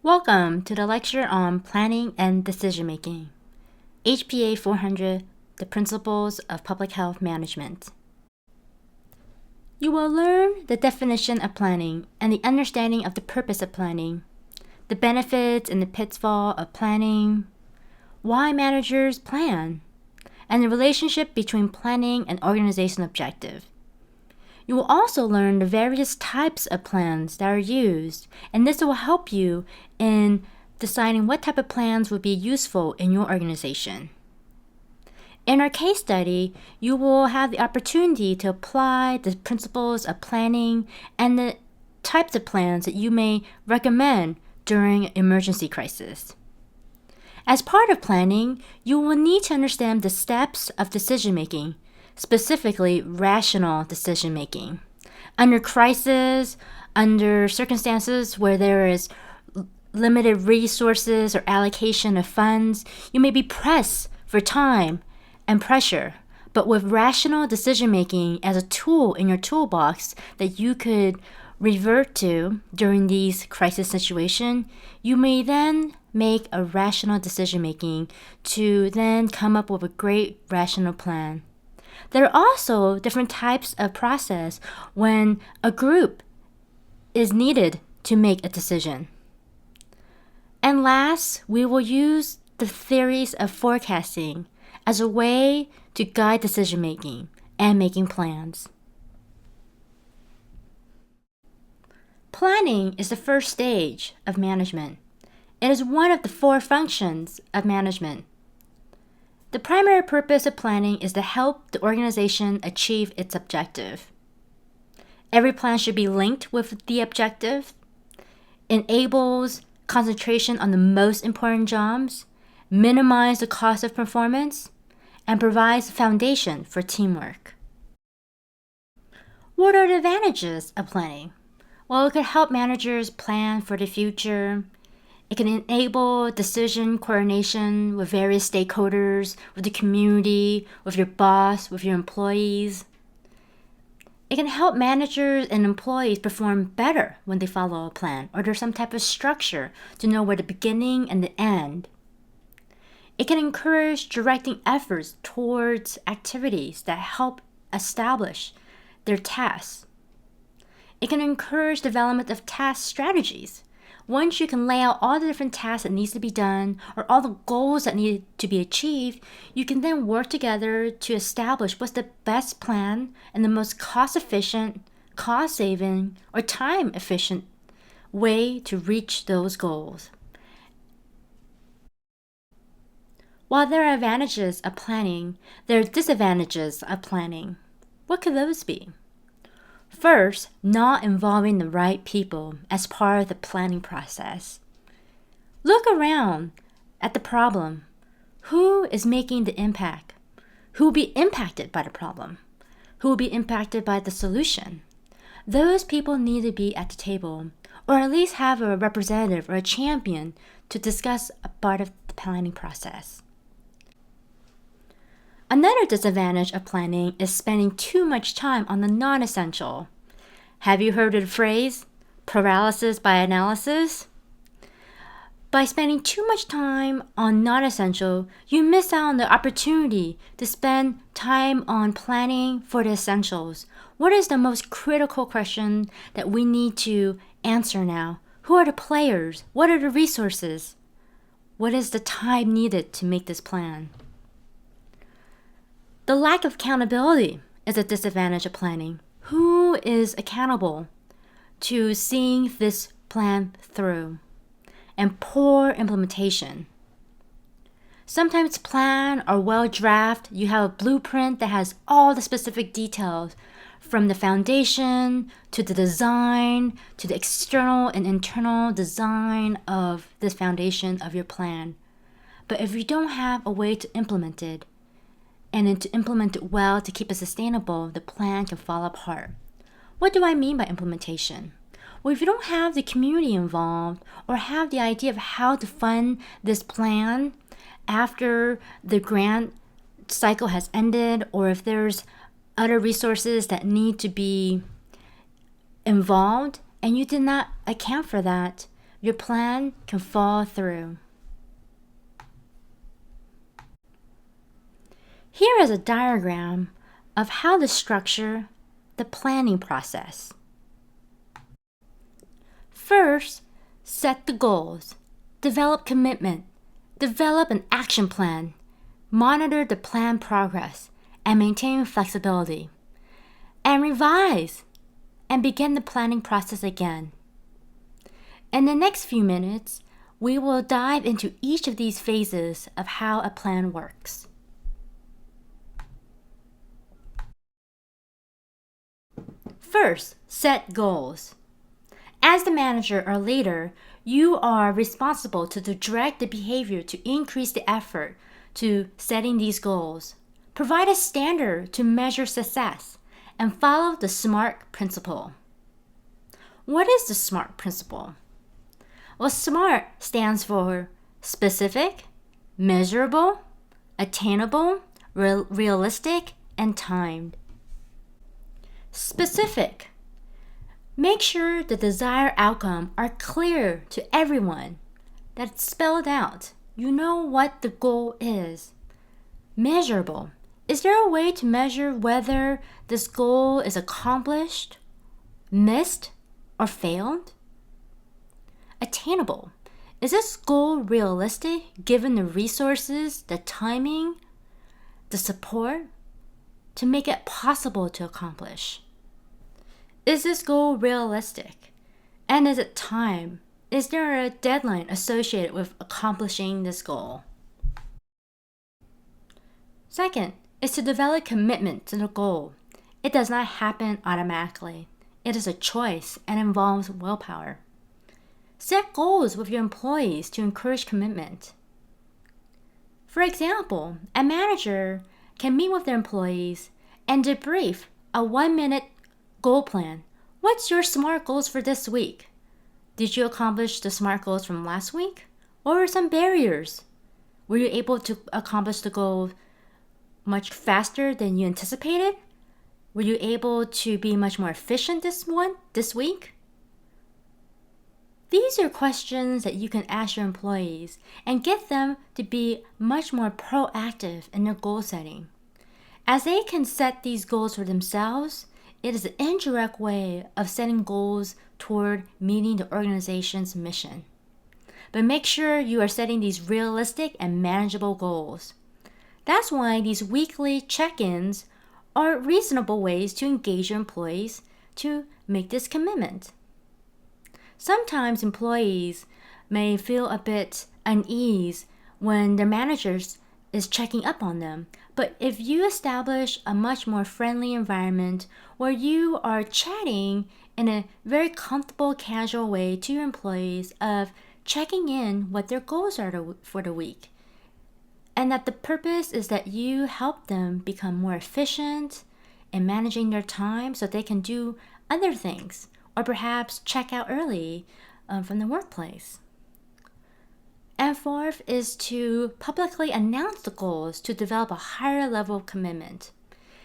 Welcome to the lecture on Planning and Decision Making, HPA 400, the Principles of Public Health Management. You will learn the definition of planning and the understanding of the purpose of planning, the benefits and the pitfall of planning, why managers plan, and the relationship between planning and organizational objective. You will also learn the various types of plans that are used, and this will help you in deciding what type of plans would be useful in your organization. In our case study, you will have the opportunity to apply the principles of planning and the types of plans that you may recommend during emergency crisis. As part of planning, you will need to understand the steps of decision making, specifically rational decision making. Under crisis, under circumstances where there is limited resources or allocation of funds, you may be pressed for time and pressure. But with rational decision making as a tool in your toolbox that you could revert to during these crisis situations, you may then make a rational decision making to then come up with a great rational plan. There are also different types of process when a group is needed to make a decision. And last, we will use the theories of forecasting as a way to guide decision making and making plans. Planning is the first stage of management. It is one of the 4 functions of management. The primary purpose of planning is to help the organization achieve its objective. Every plan should be linked with the objective, enables concentration on the most important jobs, minimize the cost of performance, and provides a foundation for teamwork. What are the advantages of planning? Well, it could help managers plan for the future. It can enable decision coordination with various stakeholders, with the community, with your boss, with your employees. It can help managers and employees perform better when they follow a plan, or there's some type of structure to know where the beginning and the end. It can encourage directing efforts towards activities that help establish their tasks. It can encourage development of task strategies. Once you can lay out all the different tasks that needs to be done or all the goals that need to be achieved, you can then work together to establish what's the best plan and the most cost-efficient, cost-saving, or time-efficient way to reach those goals. While there are advantages of planning, there are disadvantages of planning. What could those be? First, not involving the right people as part of the planning process. Look around at the problem. Who is making the impact? Who will be impacted by the problem? Who will be impacted by the solution? Those people need to be at the table, or at least have a representative or a champion to discuss a part of the planning process. Another disadvantage of planning is spending too much time on the non-essential. Have you heard of the phrase, paralysis by analysis? By spending too much time on non-essential, you miss out on the opportunity to spend time on planning for the essentials. What is the most critical question that we need to answer now? Who are the players? What are the resources? What is the time needed to make this plan? The lack of accountability is a disadvantage of planning. Who is accountable to seeing this plan through? And poor implementation. Sometimes plan or well draft, you have a blueprint that has all the specific details from the foundation to the design to the external and internal design of this foundation of your plan. But if you don't have a way to implement it, and then to implement it well to keep it sustainable, the plan can fall apart. What do I mean by implementation? Well, if you don't have the community involved or have the idea of how to fund this plan after the grant cycle has ended, or if there's other resources that need to be involved and you did not account for that, your plan can fall through. Here is a diagram of how to structure the planning process. First, set the goals, develop commitment, develop an action plan, monitor the plan progress, and maintain flexibility, and revise and begin the planning process again. In the next few minutes, we will dive into each of these phases of how a plan works. First, set goals. As the manager or leader, you are responsible to direct the behavior to increase the effort to setting these goals. Provide a standard to measure success and follow the SMART principle. What is the SMART principle? Well, SMART stands for specific, measurable, attainable, realistic, and timed. Specific. Make sure the desired outcome are clear to everyone, that it's spelled out. You know what the goal is. Measurable. Is there a way to measure whether this goal is accomplished, missed, or failed? Attainable. Is this goal realistic given the resources, the timing, the support to make it possible to accomplish? Is this goal realistic? And is it timed? Is there a deadline associated with accomplishing this goal? Second is to develop commitment to the goal. It does not happen automatically. It is a choice and involves willpower. Set goals with your employees to encourage commitment. For example, a manager can meet with their employees and debrief a 1-minute goal plan. What's your SMART goals for this week? Did you accomplish the SMART goals from last week? What were some barriers? Were you able to accomplish the goal much faster than you anticipated? Were you able to be much more efficient this week? These are questions that you can ask your employees and get them to be much more proactive in their goal setting. As they can set these goals for themselves, it is an indirect way of setting goals toward meeting the organization's mission. But make sure you are setting these realistic and manageable goals. That's why these weekly check-ins are reasonable ways to engage your employees to make this commitment. Sometimes employees may feel a bit unease when their managers is checking up on them. But if you establish a much more friendly environment where you are chatting in a very comfortable, casual way to your employees of checking in what their goals are for the week, and that the purpose is that you help them become more efficient in managing their time so they can do other things, or perhaps check out early from the workplace. And fourth is to publicly announce the goals to develop a higher level of commitment.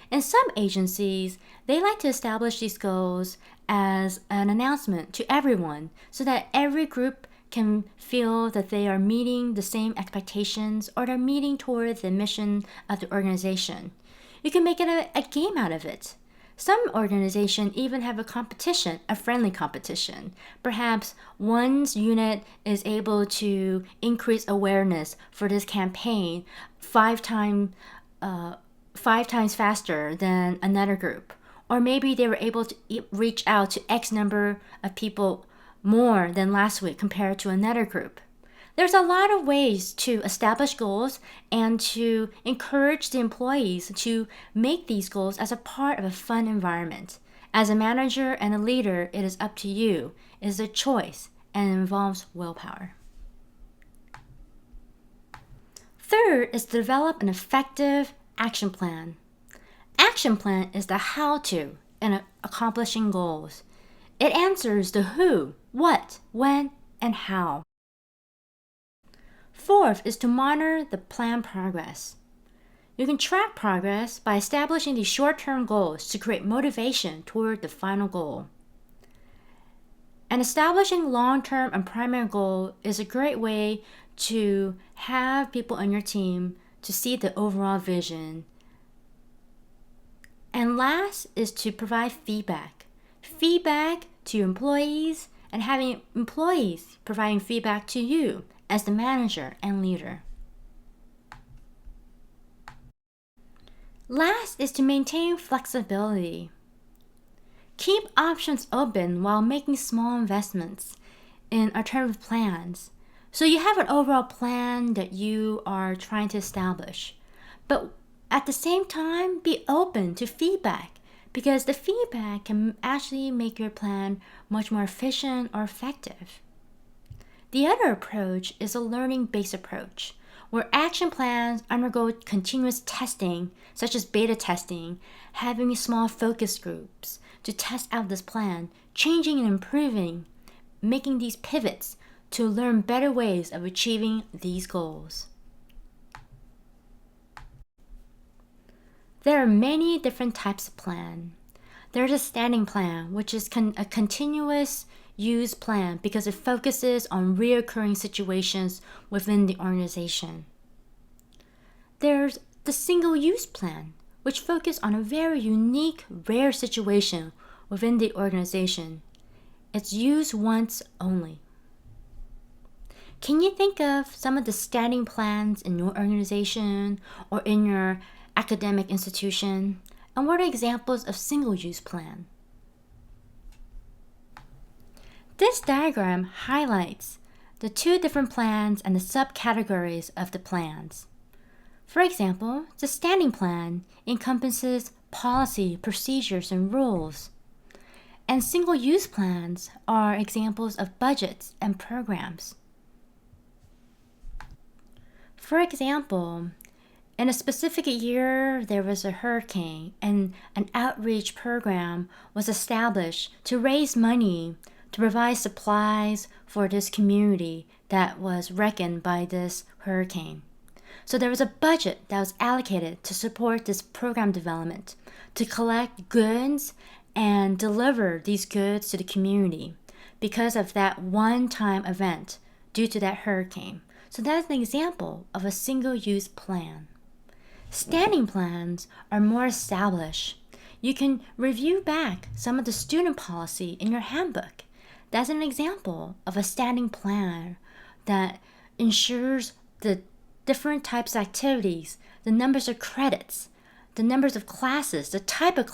In some agencies, they like to establish these goals as an announcement to everyone so that every group can feel that they are meeting the same expectations or they're meeting toward the mission of the organization. You can make it a game out of it. Some organizations even have a competition, a friendly competition. Perhaps one's unit is able to increase awareness for this campaign five times faster than another group. Or maybe they were able to reach out to X number of people more than last week compared to another group. There's a lot of ways to establish goals and to encourage the employees to make these goals as a part of a fun environment. As a manager and a leader, it is up to you. It is a choice and it involves willpower. Third is to develop an effective action plan. Action plan is the how-to in accomplishing goals. It answers the who, what, when, and how. Fourth is to monitor the plan progress. You can track progress by establishing these short-term goals to create motivation toward the final goal. And establishing long-term and primary goal is a great way to have people on your team to see the overall vision. And last is to provide feedback. Feedback to your employees and having employees providing feedback to you as the manager and leader. Last is to maintain flexibility. Keep options open while making small investments in alternative plans. So you have an overall plan that you are trying to establish. But at the same time, be open to feedback because the feedback can actually make your plan much more efficient or effective. The other approach is a learning-based approach, where action plans undergo continuous testing, such as beta testing, having small focus groups to test out this plan, changing and improving, making these pivots to learn better ways of achieving these goals. There are many different types of plan. There's a standing plan, which is a continuous use plan because it focuses on recurring situations within the organization. There's the single-use plan, which focuses on a very unique, rare situation within the organization. It's used once only. Can you think of some of the standing plans in your organization or in your academic institution? And what are examples of single-use plan? This diagram highlights the two different plans and the subcategories of the plans. For example, the standing plan encompasses policy, procedures, and rules. And single-use plans are examples of budgets and programs. For example, in a specific year, there was a hurricane and an outreach program was established to raise money to provide supplies for this community that was wrecked by this hurricane. So there was a budget that was allocated to support this program development, to collect goods and deliver these goods to the community because of that one-time event due to that hurricane. So that's an example of a single-use plan. Standing plans are more established. You can review back some of the student policy in your handbook. That's an example of a standing plan that ensures the different types of activities, the numbers of credits, the numbers of classes, the type of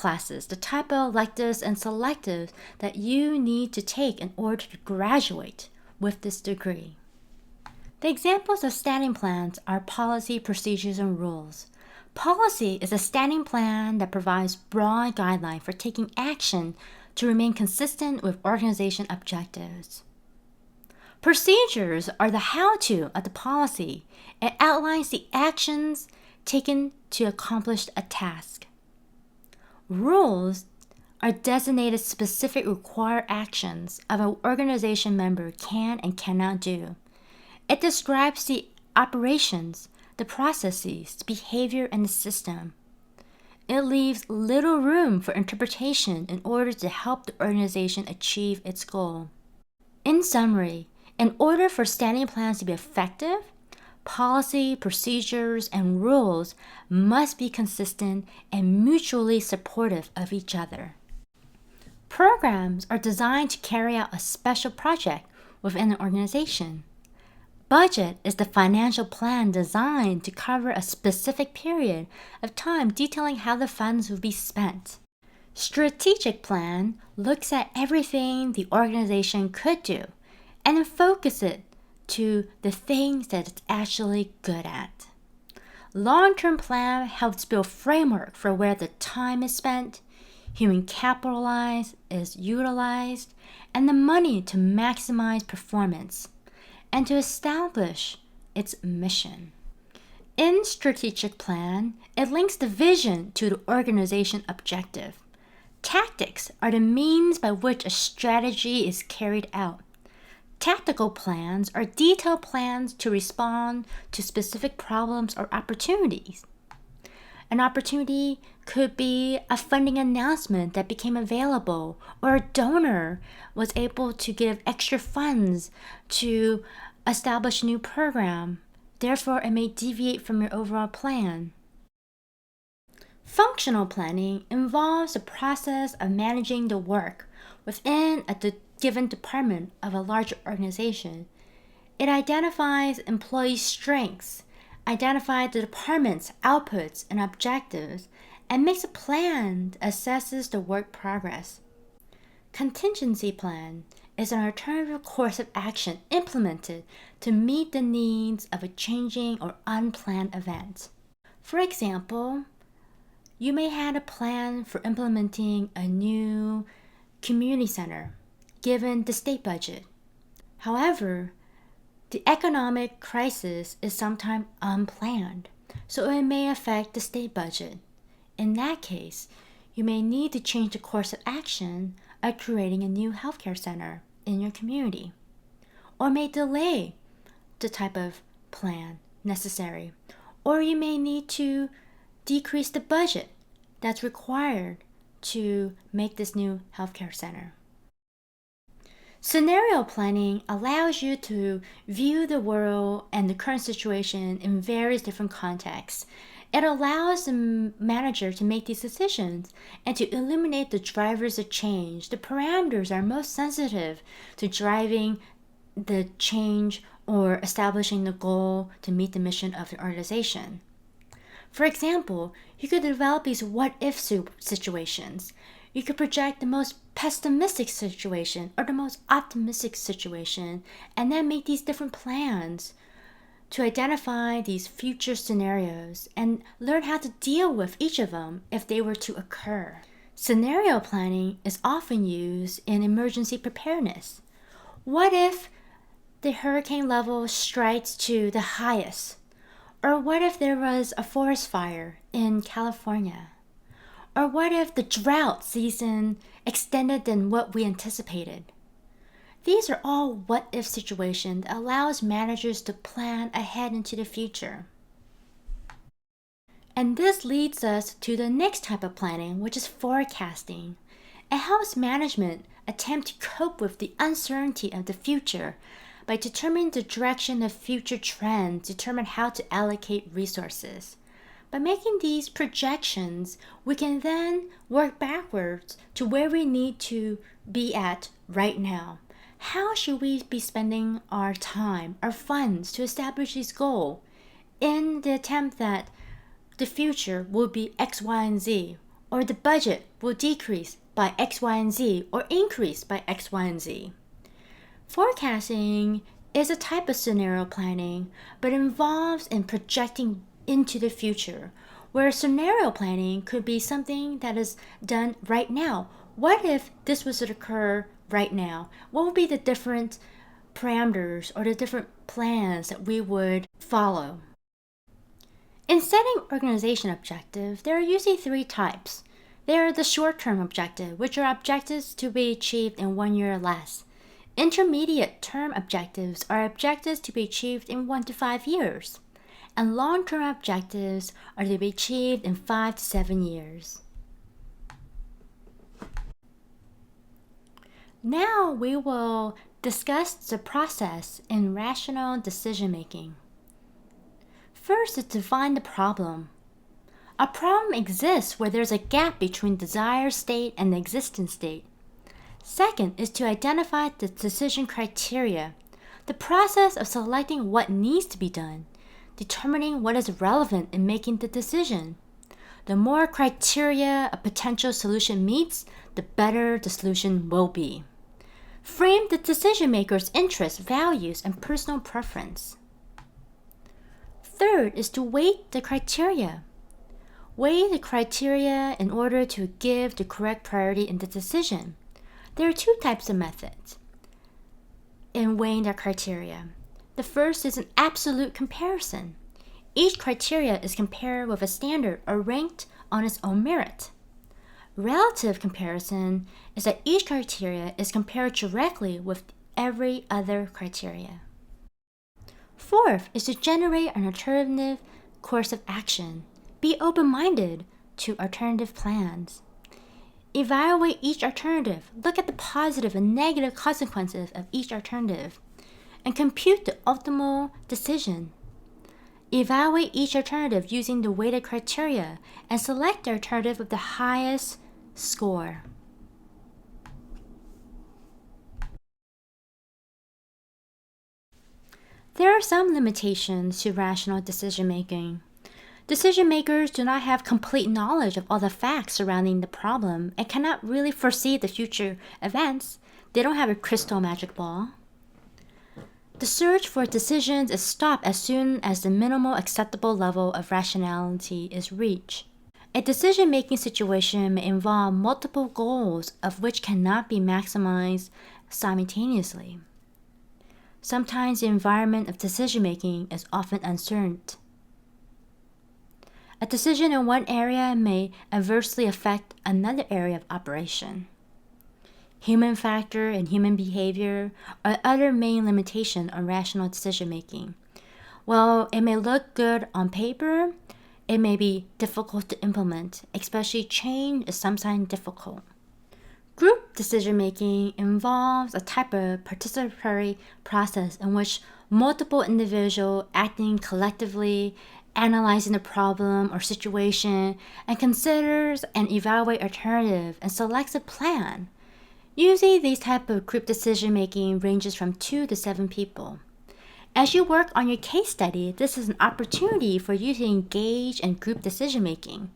electives and selectives that you need to take in order to graduate with this degree. The examples of standing plans are policy, procedures, and rules. Policy is a standing plan that provides broad guidelines for taking action to remain consistent with organization objectives. Procedures are the how-to of the policy. It outlines the actions taken to accomplish a task. Rules are designated specific required actions of an organization member can and cannot do. It describes the operations, the processes, the behavior, and the system. It leaves little room for interpretation in order to help the organization achieve its goal. In summary, in order for standing plans to be effective, policy, procedures, and rules must be consistent and mutually supportive of each other. Programs are designed to carry out a special project within an organization. Budget is the financial plan designed to cover a specific period of time detailing how the funds will be spent. Strategic plan looks at everything the organization could do and then focus it to the things that it's actually good at. Long-term plan helps build framework for where the time is spent, human capital is utilized, and the money to maximize performance, and to establish its mission. In strategic plan, it links the vision to the organization objective. Tactics are the means by which a strategy is carried out. Tactical plans are detailed plans to respond to specific problems or opportunities. An opportunity could be a funding announcement that became available, or a donor was able to give extra funds to establish a new program. Therefore, it may deviate from your overall plan. Functional planning involves the process of managing the work within a given department of a larger organization. It identifies employee strengths, identifies the department's outputs and objectives, and makes a plan that assesses the work progress. Contingency plan is an alternative course of action implemented to meet the needs of a changing or unplanned event. For example, you may have a plan for implementing a new community center given the state budget. However, the economic crisis is sometimes unplanned, so it may affect the state budget. In that case, you may need to change the course of action of creating a new healthcare center in your community, or may delay the type of plan necessary, or you may need to decrease the budget that's required to make this new healthcare center. Scenario planning allows you to view the world and the current situation in various different contexts. It allows the manager to make these decisions and to eliminate the drivers of change. The parameters are most sensitive to driving the change or establishing the goal to meet the mission of the organization. For example, you could develop these what-if situations. You could project the most pessimistic situation or the most optimistic situation, and then make these different plans to identify these future scenarios and learn how to deal with each of them if they were to occur. Scenario planning is often used in emergency preparedness. What if the hurricane level strikes to the highest? Or what if there was a forest fire in California? Or what if the drought season extended than what we anticipated? These are all what-if situations that allows managers to plan ahead into the future. And this leads us to the next type of planning, which is forecasting. It helps management attempt to cope with the uncertainty of the future by determining the direction of future trends, determine how to allocate resources. By making these projections, we can then work backwards to where we need to be at right now. How should we be spending our time, our funds to establish this goal in the attempt that the future will be X, Y, and Z, or the budget will decrease by X, Y, and Z, or increase by X, Y, and Z? Forecasting is a type of scenario planning, but involves in projecting into the future, where scenario planning could be something that is done right now. What if this was to occur right now? What would be the different parameters or the different plans that we would follow? In setting organization objectives, there are usually three types. There are the short-term objective, which are objectives to be achieved in 1 year or less. Intermediate term objectives are objectives to be achieved in 1 to 5 years. And long-term objectives are to be achieved in 5 to 7 years. Now we will discuss the process in rational decision-making. First is to define the problem. A problem exists where there's a gap between desired state and the existing state. Second is to identify the decision criteria, the process of selecting what needs to be done, determining what is relevant in making the decision. The more criteria a potential solution meets, the better the solution will be. Frame the decision maker's interests, values, and personal preference. Third is to weight the criteria. Weigh the criteria in order to give the correct priority in the decision. There are two types of methods in weighing the criteria. The first is an absolute comparison. Each criteria is compared with a standard or ranked on its own merit. Relative comparison is that each criteria is compared directly with every other criteria. Fourth is to generate an alternative course of action. Be open-minded to alternative plans. Evaluate each alternative. Look at the positive and negative consequences of each alternative and compute the optimal decision. Evaluate each alternative using the weighted criteria and select the alternative with the highest score. There are some limitations to rational decision-making. Decision makers do not have complete knowledge of all the facts surrounding the problem and cannot really foresee the future events. They don't have a crystal magic ball. The search for decisions is stopped as soon as the minimal acceptable level of rationality is reached. A decision-making situation may involve multiple goals of which cannot be maximized simultaneously. Sometimes the environment of decision-making is often uncertain. A decision in one area may adversely affect another area of operation. Human factor and human behavior are other main limitations on rational decision-making. While it may look good on paper, it may be difficult to implement, especially change is sometimes difficult. Group decision-making involves a type of participatory process in which multiple individuals acting collectively analyzing the problem or situation and considers and evaluate alternative and selects a plan. Usually these type of group decision-making ranges from 2 to 7 people. As you work on your case study, this is an opportunity for you to engage in group decision-making.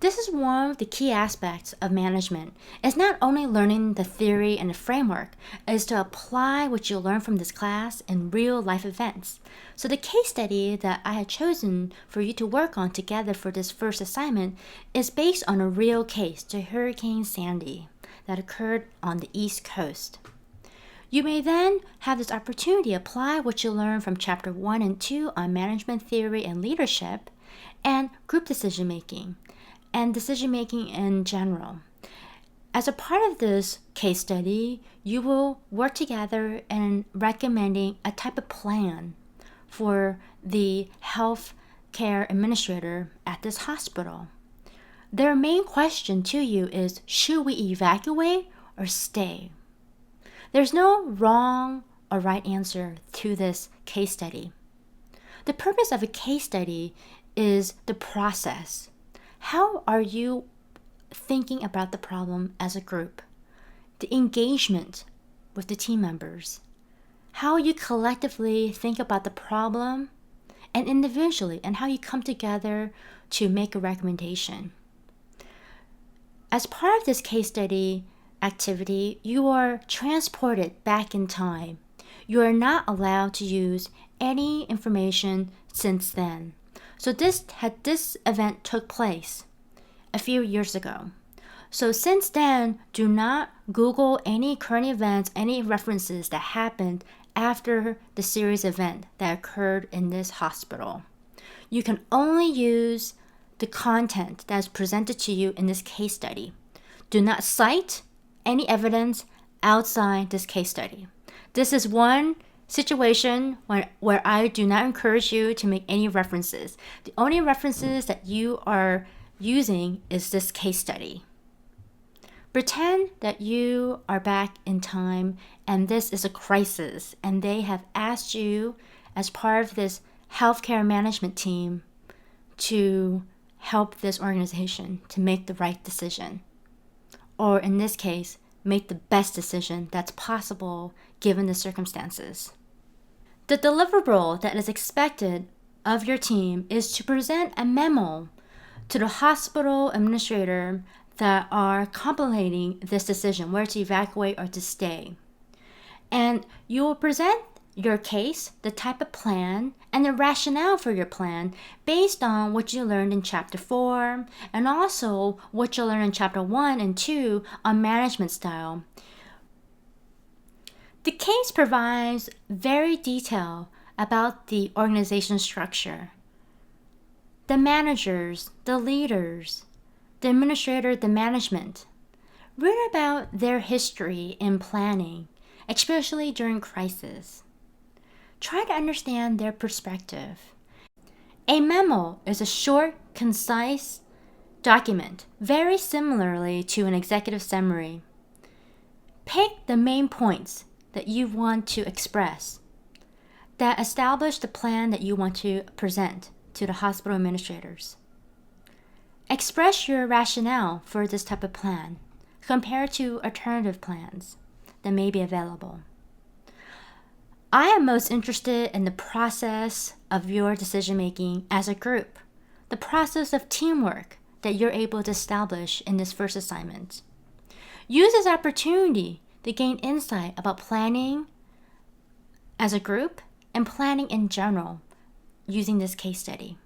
This is one of the key aspects of management. It's not only learning the theory and the framework, it's to apply what you learn from this class in real life events. So the case study that I had chosen for you to work on together for this first assignment is based on a real case, the Hurricane Sandy, that occurred on the East Coast. You may then have this opportunity to apply what you learned from Chapter 1 and 2 on management theory and leadership and group decision-making and decision-making in general. As a part of this case study, you will work together in recommending a type of plan for the health care administrator at this hospital. Their main question to you is, should we evacuate or stay? There's no wrong or right answer to this case study. The purpose of a case study is the process. How are you thinking about the problem as a group? The engagement with the team members. How you collectively think about the problem and individually, and how you come together to make a recommendation. As part of this case study activity, you are transported back in time. You are not allowed to use any information since then. So this event took place a few years ago. So since then, do not Google any current events, any references that happened after the series event that occurred in this hospital. You can only use the content that is presented to you in this case study. Do not cite any evidence outside this case study. This is one situation where I do not encourage you to make any references. The only references that you are using is this case study. Pretend that you are back in time and this is a crisis and they have asked you as part of this healthcare management team to help this organization to make the right decision. Or in this case, make the best decision that's possible given the circumstances. The deliverable that is expected of your team is to present a memo to the hospital administrator that are contemplating this decision, where to evacuate or to stay. And you will present your case, the type of plan, and the rationale for your plan based on what you learned in Chapter 4 and also what you learned in Chapter 1 and 2 on management style. The case provides very detail about the organization structure, the managers, the leaders, the administrator, the management. Read about their history in planning, especially during crisis. Try to understand their perspective. A memo is a short, concise document, very similarly to an executive summary. Pick the main points that you want to express that establish the plan that you want to present to the hospital administrators. Express your rationale for this type of plan compared to alternative plans that may be available. I am most interested in the process of your decision making as a group, the process of teamwork that you're able to establish in this first assignment. Use this opportunity to gain insight about planning as a group and planning in general using this case study.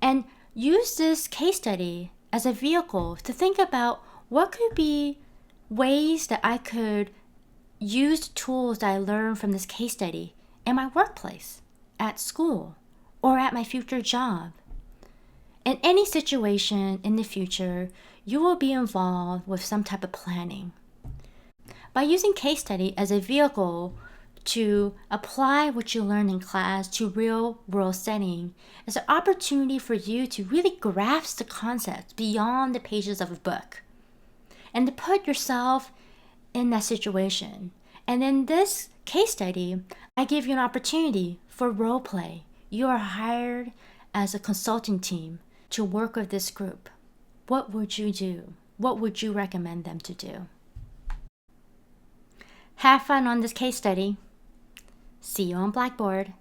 And use this case study as a vehicle to think about what could be ways that I could use the tools that I learned from this case study in my workplace, at school, or at my future job. In any situation in the future, you will be involved with some type of planning. By using case study as a vehicle to apply what you learn in class to real world setting is an opportunity for you to really grasp the concepts beyond the pages of a book and to put yourself in that situation. And in this case study, I give you an opportunity for role play. You are hired as a consulting team to work with this group. What would you do? What would you recommend them to do? Have fun on this case study. See you on Blackboard.